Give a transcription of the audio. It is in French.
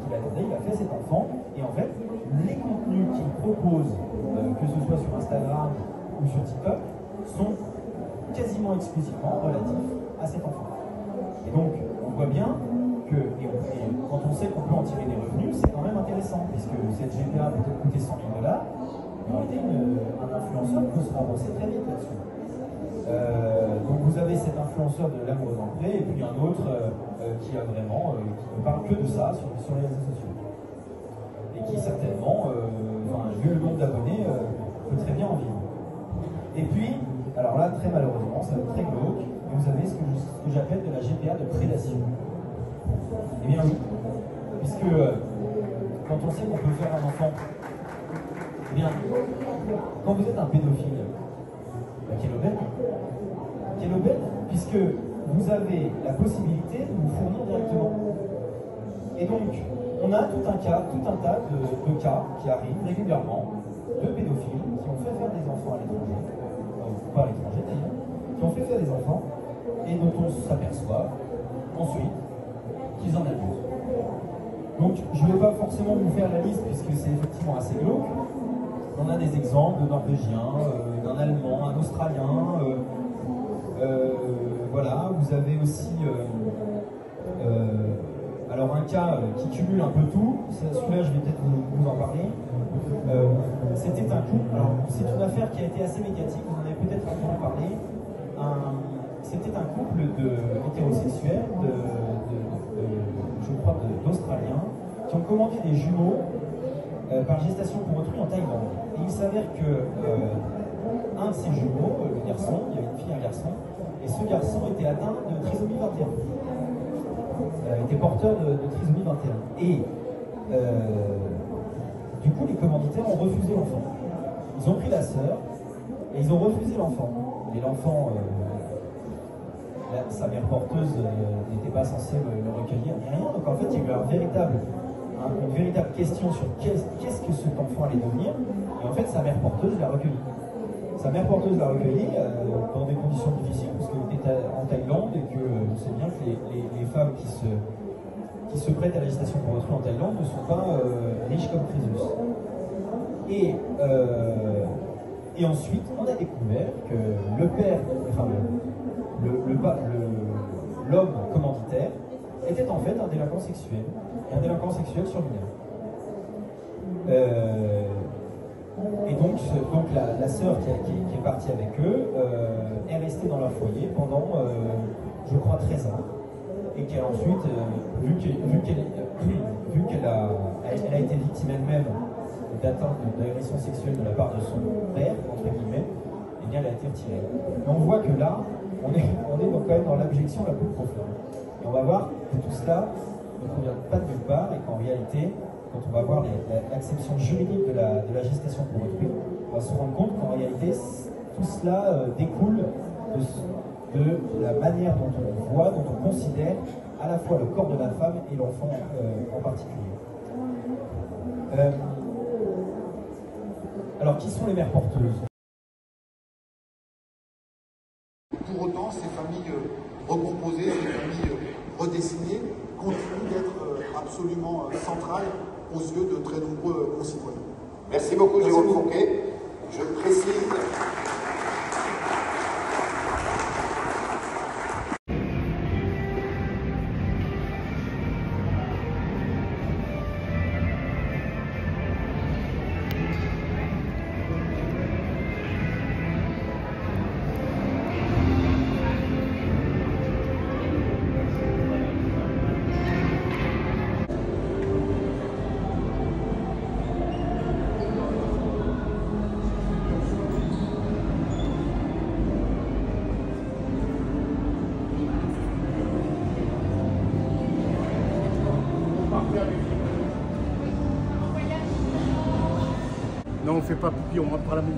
qu'il attendait, il a fait cet enfant. Et en fait, les contenus qu'il propose, que ce soit sur Instagram ou sur TikTok, sont quasiment exclusivement relatifs à cet enfant. Et donc, on voit bien que, et quand on sait qu'on peut en tirer des revenus, c'est quand même intéressant, puisque cette GPA peut être coûter 100 000 $, mais en réalité, un influenceur peut se rembourser très vite là-dessus. Donc vous avez cet influenceur de l'amoureuse en prêt, et puis un autre qui a vraiment, qui ne parle que de ça sur les réseaux sociaux. Et qui certainement, vu le nombre d'abonnés, peut très bien en vivre. Et puis, alors là, très malheureusement, ça va être très glauque, mais vous avez ce que j'appelle de la GPA de prédation. Eh bien oui, puisque quand on sait qu'on peut faire un enfant, eh bien, quand vous êtes un pédophile, quelle aubaine! Quelle aubaine, puisque vous avez la possibilité de vous fournir directement. Et donc, on a tout un tas de cas qui arrivent régulièrement de pédophiles qui ont fait faire des enfants à l'étranger, pas à l'étranger d'ailleurs, qui ont fait faire des enfants et dont on s'aperçoit ensuite qu'ils en abusent. Donc, je ne vais pas forcément vous faire la liste puisque c'est effectivement assez glauque. On a des exemples de Norvégiens, d'un Allemand, un Australien. Voilà, vous avez aussi alors un cas qui cumule un peu tout. Celui-là, je vais peut-être vous en parler. C'était un couple. Alors, c'est une affaire qui a été assez médiatique. Vous en avez peut-être entendu parler. C'était un couple hétérosexuels, je crois, d'Australiens, qui ont commandé des jumeaux par gestation pour autrui en Thaïlande. Et il s'avère que un de ces jumeaux, le garçon, il y avait une fille et un garçon, et ce garçon était atteint de trisomie 21. Était porteur de trisomie 21. Et du coup, les commanditaires ont refusé l'enfant. Ils ont pris la sœur et ils ont refusé l'enfant. Et l'enfant, sa mère porteuse n'était pas censée le recueillir ni rien. Donc en fait, il y a eu une véritable question sur qu'est-ce que cet enfant allait devenir. Et en fait, sa mère porteuse l'a recueilli. Sa mère porteuse l'a recueilli dans des conditions difficiles, parce qu'elle était en Thaïlande et que on sait bien que les femmes qui se prêtent à la gestation pour autrui en Thaïlande ne sont pas riches comme Crésus. Et ensuite, on a découvert que le père, enfin l'homme commanditaire, était en fait un délinquant sexuel, et un délinquant sexuel sur mineur. Et donc la sœur qui est partie avec eux est restée dans leur foyer pendant, je crois, 13 ans. Et qu'elle ensuite, vu qu'elle a été victime elle-même d'atteinte d'agression sexuelle de la part de son père, entre guillemets, eh bien elle a été retirée. Et on voit que là, on est donc quand même dans l'abjection la plus profonde. Et on va voir que tout cela ne provient pas de nulle part et qu'en réalité, quand on va voir l'acception juridique de la gestation pour autrui, on va se rendre compte qu'en réalité, tout cela découle de la manière dont on voit, dont on considère à la fois le corps de la femme et l'enfant en particulier. Alors, qui sont les mères porteuses? Pour autant, ces familles recomposées, ces familles redessinées, continuent d'être absolument centrales aux yeux de très nombreux concitoyens. Merci beaucoup, Jérôme Fourquet. Je précise. Non, on fait pas pipi, on rentre par la maison.